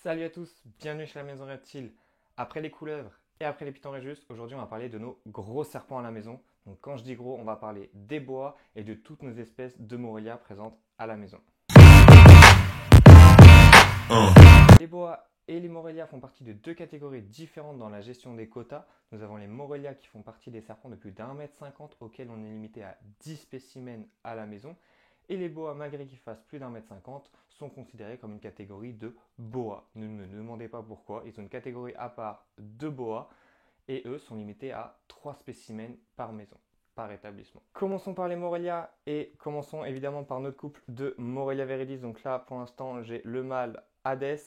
Salut à tous, bienvenue chez la Maison Reptile. Après les couleuvres et après les pitons Régis, aujourd'hui on va parler de nos gros serpents à la maison. Donc quand je dis gros, on va parler des boas et de toutes nos espèces de Morelia présentes à la maison. Les boas et les Morelia font partie de deux catégories différentes dans la gestion des quotas. Nous avons les Morelia qui font partie des serpents de plus d'1,50 m auxquels on est limité à 10 spécimens à la maison. Et les boas, malgré qu'ils fassent plus d'1,50 m, sont considérés comme une catégorie de boas. Ne me demandez pas pourquoi, ils ont une catégorie à part de boas et eux sont limités à 3 spécimens par maison, par établissement. Commençons par les Morelia et commençons évidemment par notre couple de Morelia viridis. Donc là, pour l'instant, j'ai le mâle Hades.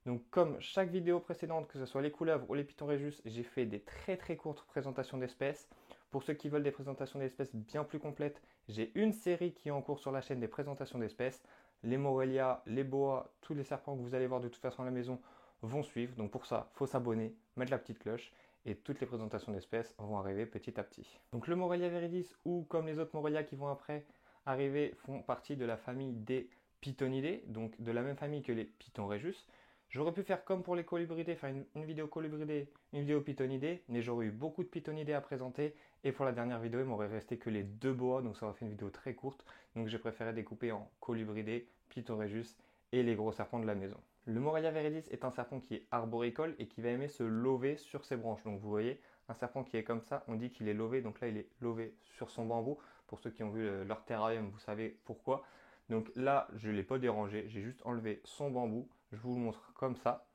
Donc comme chaque vidéo précédente, que ce soit les couleuvres ou les pitons Régis, j'ai fait des très courtes présentations d'espèces. Pour ceux qui veulent des présentations d'espèces bien plus complètes, j'ai une série qui est en cours sur la chaîne des présentations d'espèces. Les Morelia, les boas, tous les serpents que vous allez voir de toute façon à la maison vont suivre. Donc pour ça, il faut s'abonner, mettre la petite cloche et toutes les présentations d'espèces vont arriver petit à petit. Donc le Morelia viridis ou comme les autres Morelia qui vont après arriver font partie de la famille des Pitonidae, donc de la même famille que les pitons Régis. J'aurais pu faire comme pour les colibridés, faire une vidéo colibridés, une vidéo pitonidae, mais j'aurais eu beaucoup de pitonidae à présenter. Et pour la dernière vidéo, il m'aurait resté que les deux boas, donc ça aurait fait une vidéo très courte. Donc j'ai préféré découper en colibridés, pitons Régis et les gros serpents de la maison. Le Morelia viridis est un serpent qui est arboricole et qui va aimer se lover sur ses branches. Donc vous voyez, un serpent qui est comme ça, on dit qu'il est lové. Donc là, il est lové sur son bambou. Pour ceux qui ont vu leur terrarium, vous savez pourquoi. Donc là, je ne l'ai pas dérangé, j'ai juste enlevé son bambou. Je vous le montre comme ça.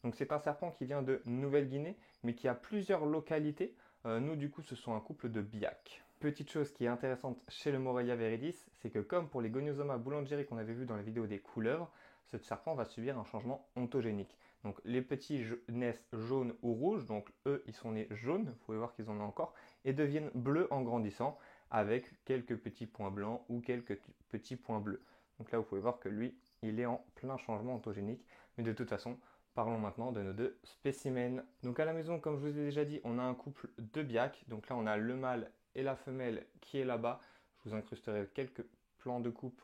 Donc c'est un serpent qui vient de Nouvelle-Guinée, mais qui a plusieurs localités. Nous, du coup, ce sont un couple de biacs. Petite chose qui est intéressante chez le Morelia viridis, c'est que comme pour les Goniosoma boulangeri qu'on avait vu dans la vidéo des couleuvres, ce serpent va subir un changement ontogénique. Donc les petits naissent jaunes ou rouges, donc eux, ils sont nés jaunes, vous pouvez voir qu'ils en ont encore, et deviennent bleus en grandissant, avec quelques petits points blancs ou quelques petits points bleus. Donc là, vous pouvez voir que lui, il est en plein changement ontogénique. Mais de toute façon, parlons maintenant de nos deux spécimens. Donc à la maison, comme je vous ai déjà dit, on a un couple de biacs. Donc là, on a le mâle et la femelle qui est là-bas. Je vous incrusterai quelques plans de coupe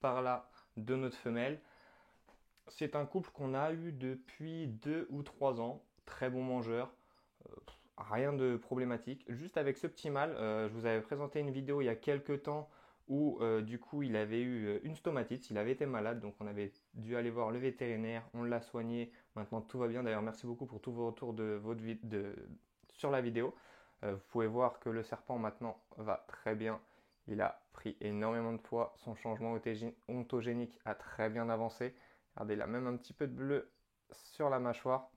par là de notre femelle. C'est un couple qu'on a eu depuis 2 ou 3 ans. Très bon mangeur. Rien de problématique. Juste avec ce petit mâle, je vous avais présenté une vidéo il y a quelques temps où du coup il avait eu une stomatite, il avait été malade, donc on avait dû aller voir le vétérinaire, on l'a soigné, maintenant tout va bien. D'ailleurs merci beaucoup pour tous vos retours sur la vidéo. Vous pouvez voir que le serpent maintenant va très bien, il a pris énormément de poids, son changement ontogénique a très bien avancé. Regardez, il a même un petit peu de bleu sur la mâchoire,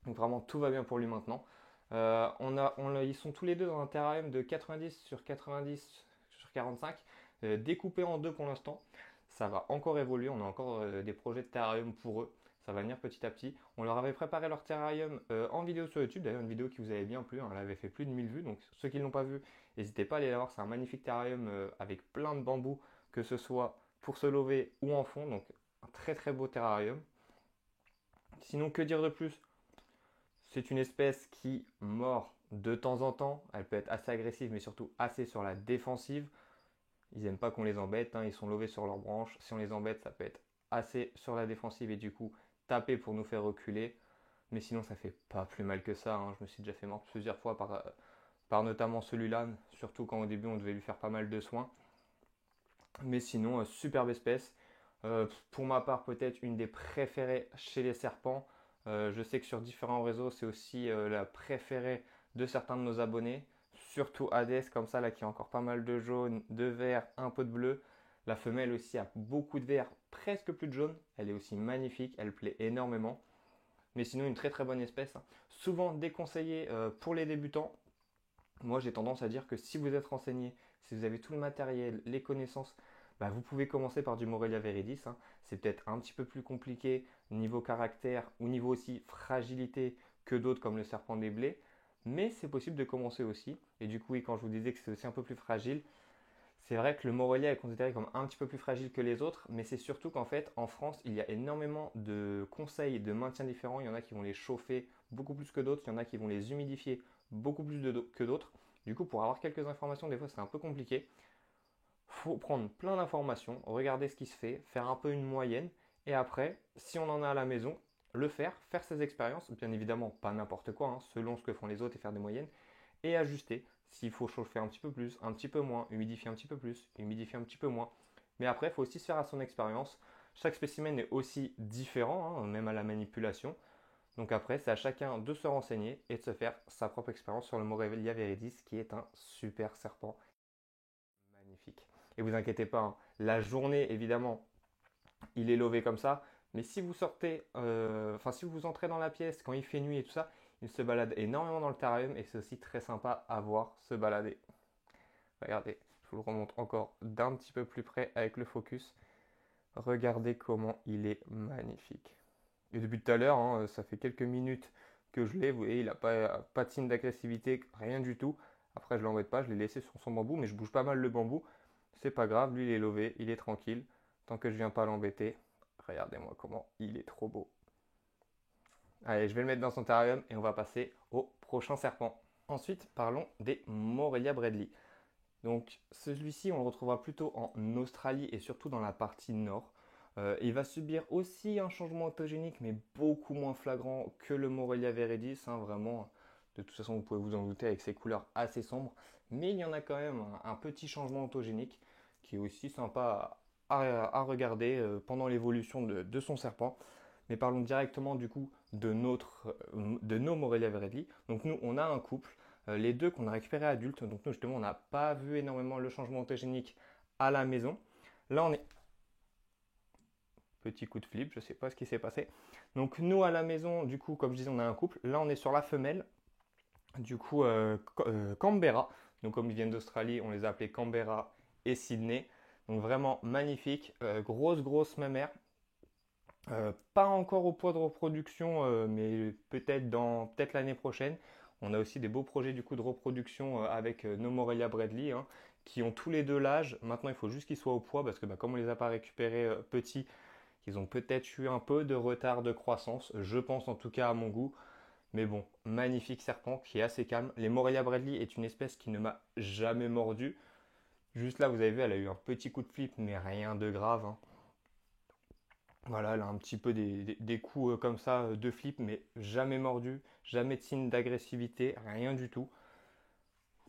donc vraiment tout va bien pour lui maintenant. Ils sont tous les deux dans un terrarium de 90 sur 90 sur 45, découpé en deux pour l'instant. Ça va encore évoluer, on a encore des projets de terrarium pour eux. Ça va venir petit à petit. On leur avait préparé leur terrarium en vidéo sur YouTube, d'ailleurs une vidéo qui vous avait bien plu, hein, elle avait fait plus de 1000 vues, donc ceux qui ne l'ont pas vu, n'hésitez pas à aller la voir, c'est un magnifique terrarium avec plein de bambous, que ce soit pour se lever ou en fond, donc un très beau terrarium. Sinon, que dire de plus? C'est une espèce qui mord de temps en temps. Elle peut être assez agressive, mais surtout assez sur la défensive. Ils n'aiment pas qu'on les embête, hein. Ils sont levés sur leurs branches. Si on les embête, ça peut être assez sur la défensive et du coup taper pour nous faire reculer. Mais sinon, ça fait pas plus mal que ça, hein. Je me suis déjà fait mordre plusieurs fois par notamment celui-là, surtout quand au début on devait lui faire pas mal de soins. Mais sinon, superbe espèce. Pour ma part, peut-être une des préférées chez les serpents. Je sais que sur différents réseaux, c'est aussi la préférée de certains de nos abonnés. Surtout Hades, comme ça, là, qui a encore pas mal de jaune, de vert, un peu de bleu. La femelle aussi a beaucoup de vert, presque plus de jaune. Elle est aussi magnifique, elle plaît énormément. Mais sinon, une très bonne espèce, hein. Souvent déconseillée pour les débutants. Moi, j'ai tendance à dire que si vous êtes renseigné, si vous avez tout le matériel, les connaissances, bah, vous pouvez commencer par du Morelia viridis, hein. C'est peut-être un petit peu plus compliqué niveau caractère ou niveau aussi fragilité que d'autres comme le serpent des blés. Mais c'est possible de commencer aussi. Et du coup, oui, quand je vous disais que c'est aussi un peu plus fragile, c'est vrai que le Morelia est considéré comme un petit peu plus fragile que les autres, mais c'est surtout qu'en fait, en France, il y a énormément de conseils de maintien différents. Il y en a qui vont les chauffer beaucoup plus que d'autres, il y en a qui vont les humidifier beaucoup plus que d'autres. Du coup, pour avoir quelques informations, des fois, c'est un peu compliqué. Faut prendre plein d'informations, regarder ce qui se fait, faire un peu une moyenne, et après, si on en a à la maison, le faire ses expériences, bien évidemment pas n'importe quoi, hein, selon ce que font les autres et faire des moyennes, et ajuster s'il faut chauffer un petit peu plus, un petit peu moins, humidifier un petit peu plus, humidifier un petit peu moins. Mais après, il faut aussi se faire à son expérience. Chaque spécimen est aussi différent, hein, même à la manipulation. Donc après, c'est à chacun de se renseigner et de se faire sa propre expérience sur le Morelia viridis, qui est un super serpent magnifique. Et vous inquiétez pas, hein, la journée, évidemment, il est lové comme ça. Mais si vous sortez, si vous entrez dans la pièce quand il fait nuit et tout ça, il se balade énormément dans le terrarium et c'est aussi très sympa à voir se balader. Regardez, je vous le remonte encore d'un petit peu plus près avec le focus. Regardez comment il est magnifique. Et depuis tout à l'heure, hein, ça fait quelques minutes que je l'ai. Vous voyez, il n'a pas de signe d'agressivité, rien du tout. Après, je ne l'embête pas, je l'ai laissé sur son bambou, mais je bouge pas mal le bambou. C'est pas grave, lui il est lové, il est tranquille. Tant que je viens pas l'embêter. Regardez-moi comment il est trop beau. Allez, je vais le mettre dans son terrarium et on va passer au prochain serpent. Ensuite, parlons des Morelia bradley. Donc celui-ci, on le retrouvera plutôt en Australie et surtout dans la partie nord. Il va subir aussi un changement autogénique, mais beaucoup moins flagrant que le Morelia viridis, hein, vraiment. De toute façon, vous pouvez vous en douter avec ses couleurs assez sombres. Mais il y en a quand même un petit changement autogénique qui est aussi sympa à regarder pendant l'évolution de son serpent. Mais parlons directement du coup de nos Morelia viridis. Donc nous, on a un couple. Les deux qu'on a récupérés adultes. Donc nous, justement, on n'a pas vu énormément le changement autogénique à la maison. Là, on est... Petit coup de flip, je ne sais pas ce qui s'est passé. Donc nous, à la maison, du coup, comme je disais, on a un couple. Là, on est sur la femelle. Du coup, Canberra. Donc comme ils viennent d'Australie, on les a appelés Canberra et Sydney. Donc vraiment magnifique. Grosse mammaire. Pas encore au poids de reproduction, mais peut-être l'année prochaine. On a aussi des beaux projets du coup de reproduction avec nos Morelia bradley, hein, qui ont tous les deux l'âge. Maintenant, il faut juste qu'ils soient au poids parce que comme on ne les a pas récupérés petits, ils ont peut-être eu un peu de retard de croissance. Je pense en tout cas à mon goût. Mais bon, magnifique serpent qui est assez calme. Les Morelia bradley est une espèce qui ne m'a jamais mordu. Juste là, vous avez vu, elle a eu un petit coup de flip, mais rien de grave, hein. Voilà, elle a un petit peu des coups comme ça de flip, mais jamais mordu, jamais de signe d'agressivité, rien du tout.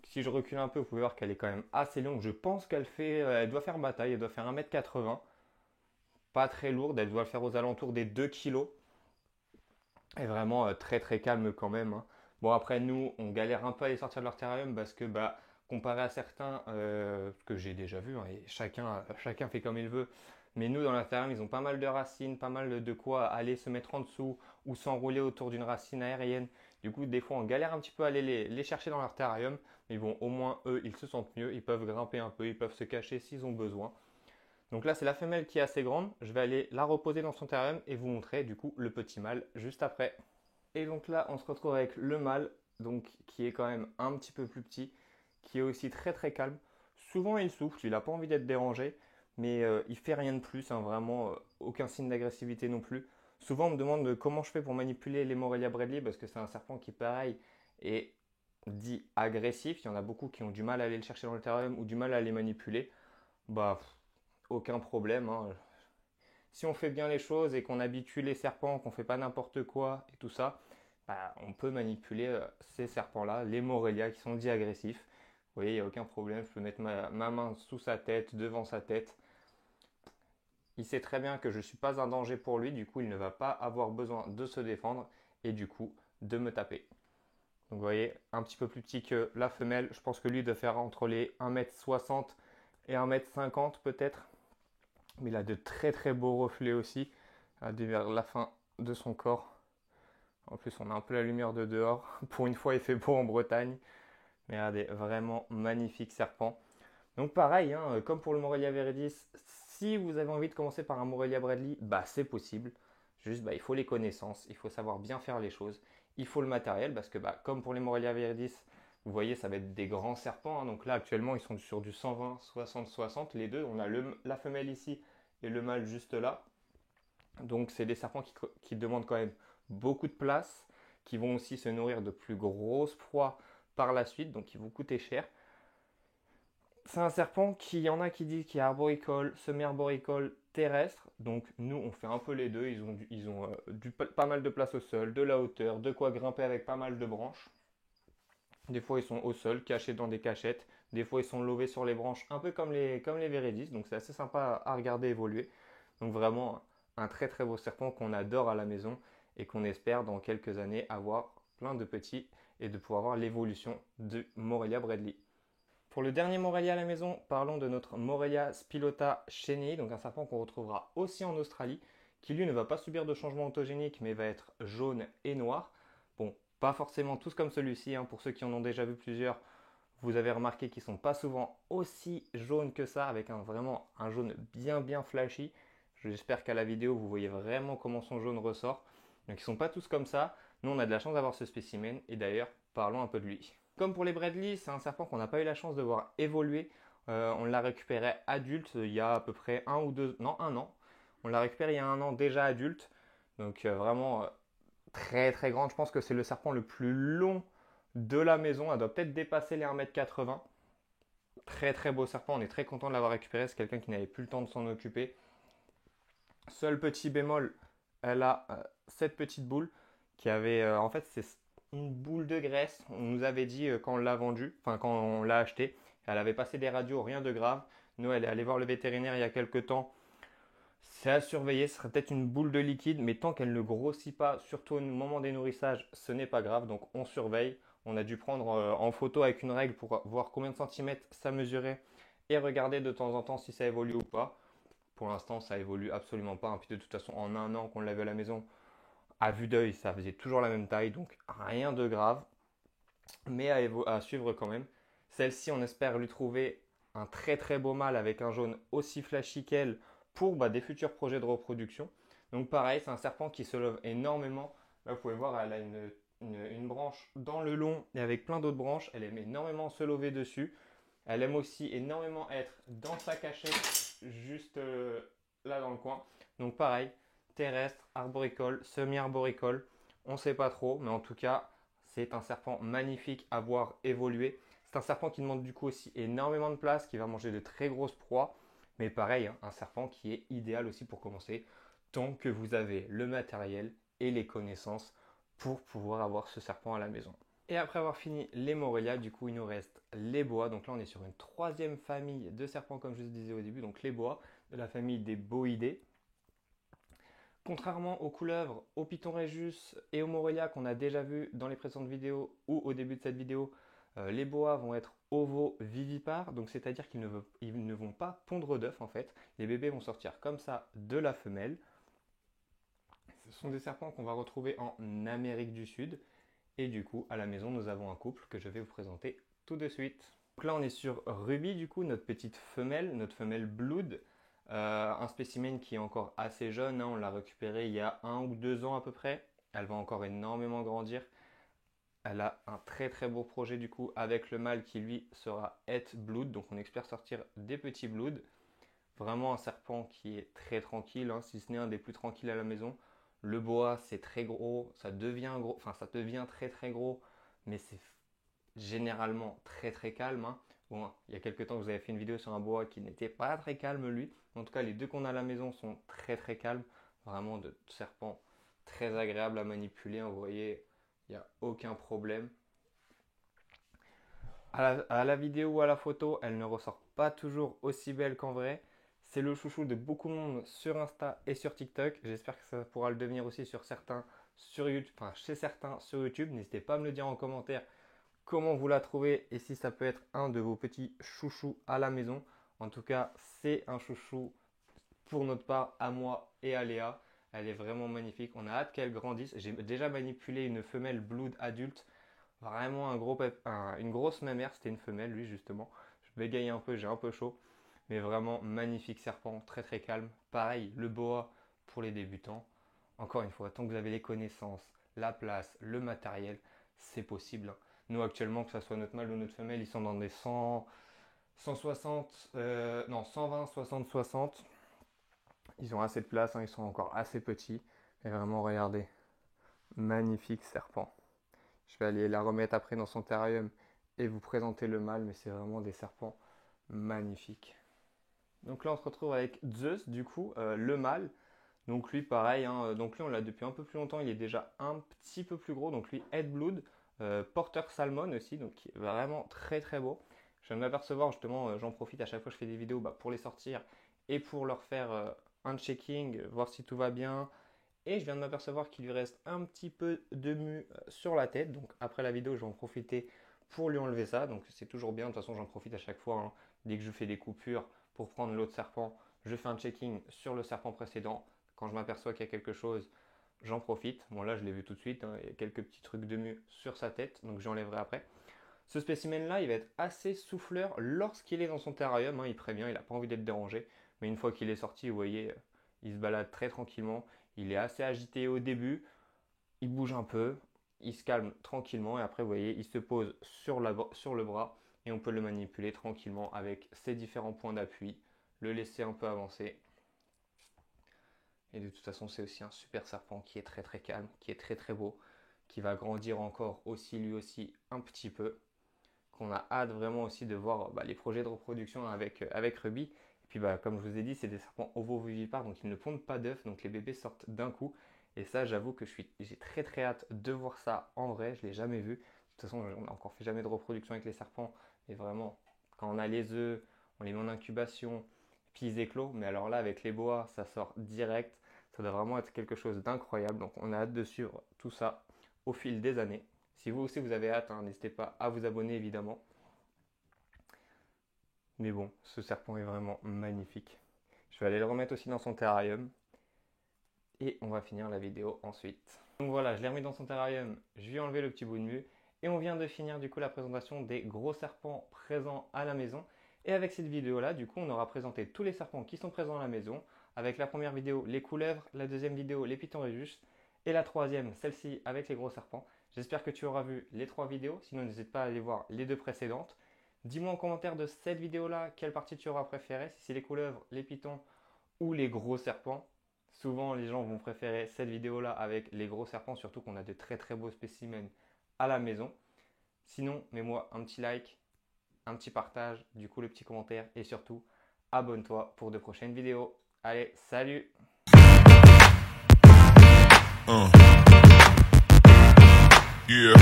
Si je recule un peu, vous pouvez voir qu'elle est quand même assez longue. Je pense elle doit faire bataille, elle doit faire 1,80 m. Pas très lourde, elle doit le faire aux alentours des 2 kg. Elle est vraiment très calme quand même, hein. Bon, après, nous, on galère un peu à les sortir de leur terrarium parce que, comparé à certains que j'ai déjà vus, hein, et chacun fait comme il veut, mais nous, dans leur terrarium, ils ont pas mal de racines, pas mal de quoi aller se mettre en dessous ou s'enrouler autour d'une racine aérienne. Du coup, des fois, on galère un petit peu à aller les chercher dans leur terrarium, mais bon, au moins, eux, ils se sentent mieux, ils peuvent grimper un peu, ils peuvent se cacher s'ils ont besoin. Donc là, c'est la femelle qui est assez grande. Je vais aller la reposer dans son terrarium et vous montrer du coup le petit mâle juste après. Et donc là, on se retrouve avec le mâle, donc qui est quand même un petit peu plus petit, qui est aussi très calme. Souvent, il souffle, il n'a pas envie d'être dérangé, mais il fait rien de plus, hein, vraiment aucun signe d'agressivité non plus. Souvent, on me demande comment je fais pour manipuler les Morelia bradley parce que c'est un serpent qui, pareil, est dit agressif. Il y en a beaucoup qui ont du mal à aller le chercher dans le terrarium ou du mal à les manipuler. Bah, aucun problème, hein. Si on fait bien les choses et qu'on habitue les serpents, qu'on ne fait pas n'importe quoi et tout ça, on peut manipuler ces serpents-là, les Morelia qui sont dits agressifs. Vous voyez, il n'y a aucun problème, je peux mettre ma main sous sa tête, devant sa tête. Il sait très bien que je ne suis pas un danger pour lui, du coup il ne va pas avoir besoin de se défendre et du coup de me taper. Donc vous voyez, un petit peu plus petit que la femelle, je pense que lui doit faire entre les 1,60 m et 1,50 m peut-être. Mais il a de très beaux reflets aussi, vers la fin de son corps. En plus, on a un peu la lumière de dehors. Pour une fois, il fait beau en Bretagne. Mais regardez, vraiment magnifique serpent. Donc pareil, hein, comme pour le Morelia viridis, si vous avez envie de commencer par un Morelia bradley, c'est possible. Juste, il faut les connaissances, il faut savoir bien faire les choses. Il faut le matériel parce que, comme pour les Morelia viridis, vous voyez, ça va être des grands serpents, hein. Donc là, actuellement, ils sont sur du 120, 60, 60. Les deux, on a la femelle ici et le mâle juste là. Donc c'est des serpents qui demandent quand même beaucoup de place, qui vont aussi se nourrir de plus grosses proies par la suite, donc qui vont coûter cher. C'est un serpent qui, y en a qui disent qu'il est arboricole, semi-arboricole, terrestre. Donc nous, on fait un peu les deux. Ils ont pas mal de place au sol, de la hauteur, de quoi grimper avec pas mal de branches. Des fois, ils sont au sol, cachés dans des cachettes. Des fois, ils sont levés sur les branches, un peu comme les Vérédis. Donc c'est assez sympa à regarder évoluer. Donc vraiment, un très très beau serpent qu'on adore à la maison et qu'on espère dans quelques années avoir plein de petits et de pouvoir voir l'évolution de Morelia Bradley. Pour le dernier Morelia à la maison, parlons de notre Morelia spilota chenille, donc un serpent qu'on retrouvera aussi en Australie, qui lui ne va pas subir de changement autogénique mais va être jaune et noir. Bon, pas forcément tous comme celui-ci, hein. Pour ceux qui en ont déjà vu plusieurs, vous avez remarqué qu'ils ne sont pas souvent aussi jaunes que ça, avec vraiment un jaune bien bien flashy. J'espère qu'à la vidéo vous voyez vraiment comment son jaune ressort. Donc ils ne sont pas tous comme ça. Nous on a de la chance d'avoir ce spécimen et d'ailleurs parlons un peu de lui. Comme pour les Bradley, c'est un serpent qu'on n'a pas eu la chance de voir évoluer. On l'a récupéré adulte il y a à peu près un an. On l'a récupéré il y a un an déjà adulte. Donc vraiment très très grande. Je pense que c'est le serpent le plus long de la maison. Elle doit peut-être dépasser les 1,80 m. Très très beau serpent. On est très content de l'avoir récupéré. C'est quelqu'un qui n'avait plus le temps de s'en occuper. Seul petit bémol, elle a cette petite boule qui avait en fait c'est une boule de graisse. On nous avait dit quand on l'a vendu, enfin quand on l'a acheté, elle avait passé des radios, rien de grave. Nous, elle est allée voir le vétérinaire il y a quelques temps. C'est à surveiller, ce serait peut-être une boule de liquide, mais tant qu'elle ne grossit pas, surtout au moment des nourrissages, ce n'est pas grave, donc on surveille. On a dû prendre en photo avec une règle pour voir combien de centimètres ça mesurait et regarder de temps en temps si ça évolue ou pas. Pour l'instant, ça évolue absolument pas, hein. Puis de toute façon, en un an qu'on l'avait à la maison, à vue d'œil, ça faisait toujours la même taille, donc rien de grave, mais à suivre quand même. Celle-ci, on espère lui trouver un très très beau mâle avec un jaune aussi flashy qu'elle pour des futurs projets de reproduction. Donc pareil, c'est un serpent qui se lève énormément. Là, vous pouvez voir, elle a une branche dans le long et avec plein d'autres branches. Elle aime énormément se lever dessus. Elle aime aussi énormément être dans sa cachette, juste là dans le coin. Donc pareil, terrestre, arboricole, semi-arboricole, on ne sait pas trop, mais en tout cas, c'est un serpent magnifique à voir évoluer. C'est un serpent qui demande du coup aussi énormément de place, qui va manger de très grosses proies, mais pareil, hein, un serpent qui est idéal aussi pour commencer, tant que vous avez le matériel et les connaissances pour pouvoir avoir ce serpent à la maison. Et après avoir fini les Morelia, du coup il nous reste les boas. Donc là on est sur une troisième famille de serpents comme je vous disais au début, donc les boas de la famille des boidés. Contrairement aux couleuvres, aux pitons Régus et aux Morelia qu'on a déjà vu dans les précédentes vidéos ou au début de cette vidéo, les boas vont être ovovivipares, donc c'est-à-dire qu'ils ne vont pas pondre d'œufs en fait. Les bébés vont sortir comme ça de la femelle. Ce sont des serpents qu'on va retrouver en Amérique du Sud. Et du coup, à la maison, nous avons un couple que je vais vous présenter tout de suite. Donc là, on est sur Ruby, du coup, notre femelle Blood. Un spécimen qui est encore assez jeune, hein. On l'a récupéré il y a 1 ou 2 ans à peu près. Elle va encore énormément grandir. Elle a un très très beau projet du coup avec le mâle qui lui sera Het Blood. Donc on espère sortir des petits Blood. Vraiment un serpent qui est très tranquille, hein, si ce n'est un des plus tranquilles à la maison. Le boa, c'est très gros, ça devient gros, enfin ça devient très très gros, mais c'est généralement très très calme, hein. Bon, il y a quelques temps, vous avez fait une vidéo sur un boa qui n'était pas très calme lui. En tout cas, les deux qu'on a à la maison sont très très calmes. Vraiment de serpents très agréables à manipuler, hein. Vous voyez, il n'y a aucun problème. À la vidéo ou à la photo, elle ne ressort pas toujours aussi belle qu'en vrai. C'est le chouchou de beaucoup de monde sur Insta et sur TikTok. J'espère que ça pourra le devenir aussi sur certains sur YouTube, enfin chez certains sur YouTube. N'hésitez pas à me le dire en commentaire comment vous la trouvez et si ça peut être un de vos petits chouchous à la maison. En tout cas, c'est un chouchou pour notre part à moi et à Léa. Elle est vraiment magnifique. On a hâte qu'elle grandisse. J'ai déjà manipulé une femelle Blood adulte. Vraiment une grosse mammaire, c'était une femelle lui justement. Je bégaye un peu, j'ai un peu chaud. Mais vraiment magnifique serpent, très très calme. Pareil, le boa pour les débutants. Encore une fois, tant que vous avez les connaissances, la place, le matériel, c'est possible. Nous actuellement, que ce soit notre mâle ou notre femelle, ils sont dans des 160, non 120, 60, 60. Ils ont assez de place, hein, ils sont encore assez petits. Mais vraiment, regardez, magnifique serpent. Je vais aller la remettre après dans son terrarium et vous présenter le mâle, mais c'est vraiment des serpents magnifique. Donc là on se retrouve avec Zeus du coup, le mâle. Donc lui pareil, hein, donc lui on l'a depuis un peu plus longtemps, il est déjà un petit peu plus gros. Donc lui Headblood, porteur salmon aussi, donc qui est vraiment très très beau. Je viens de m'apercevoir justement, j'en profite à chaque fois que je fais des vidéos pour les sortir et pour leur faire un checking, voir si tout va bien. Et je viens de m'apercevoir qu'il lui reste un petit peu de mue sur la tête. Donc après la vidéo, je vais en profiter pour lui enlever ça. Donc c'est toujours bien, de toute façon j'en profite à chaque fois, hein. Dès que je fais des coupures pour prendre l'autre serpent, je fais un checking sur le serpent précédent. Quand je m'aperçois qu'il y a quelque chose, j'en profite. Bon là je l'ai vu tout de suite, hein. Il y a quelques petits trucs de mue sur sa tête, donc j'enlèverai après. Ce spécimen là, il va être assez souffleur lorsqu'il est dans son terrarium, hein. Il prévient, il n'a pas envie d'être dérangé. Mais une fois qu'il est sorti, vous voyez, il se balade très tranquillement. Il est assez agité au début, il bouge un peu, il se calme tranquillement et après vous voyez, il se pose sur le bras et on peut le manipuler tranquillement avec ses différents points d'appui, le laisser un peu avancer. Et de toute façon, c'est aussi un super serpent qui est très très calme, qui est très très beau, qui va grandir encore aussi lui aussi un petit peu, qu'on a hâte vraiment aussi de voir les projets de reproduction avec Ruby. Et puis comme je vous ai dit, c'est des serpents ovovivipares, donc ils ne pondent pas d'œufs, donc les bébés sortent d'un coup. Et ça, j'avoue que j'ai très très hâte de voir ça en vrai, je ne l'ai jamais vu. De toute façon, on n'a encore fait jamais de reproduction avec les serpents, mais vraiment, quand on a les œufs, on les met en incubation, puis ils éclosent. Mais alors là, avec les boas, ça sort direct. Ça doit vraiment être quelque chose d'incroyable. Donc on a hâte de suivre tout ça au fil des années. Si vous aussi vous avez hâte, hein, n'hésitez pas à vous abonner évidemment. Mais bon, ce serpent est vraiment magnifique. Je vais aller le remettre aussi dans son terrarium. Et on va finir la vidéo ensuite. Donc voilà, je l'ai remis dans son terrarium, je lui ai enlevé le petit bout de mue. Et on vient de finir du coup la présentation des gros serpents présents à la maison. Et avec cette vidéo là, du coup, on aura présenté tous les serpents qui sont présents à la maison. Avec la première vidéo, les couleuvres, la deuxième vidéo, les pitons Rhésus. Et la troisième, celle-ci avec les gros serpents. J'espère que tu auras vu les 3 vidéos, sinon n'hésite pas à aller voir les 2 précédentes. Dis-moi en commentaire de cette vidéo-là, quelle partie tu auras préférée, si c'est les couleuvres, les pitons ou les gros serpents. Souvent, les gens vont préférer cette vidéo-là avec les gros serpents, surtout qu'on a de très très beaux spécimens à la maison. Sinon, mets-moi un petit like, un petit partage, du coup le petit commentaire et surtout, abonne-toi pour de prochaines vidéos. Allez, salut! Yeah.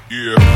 Yeah.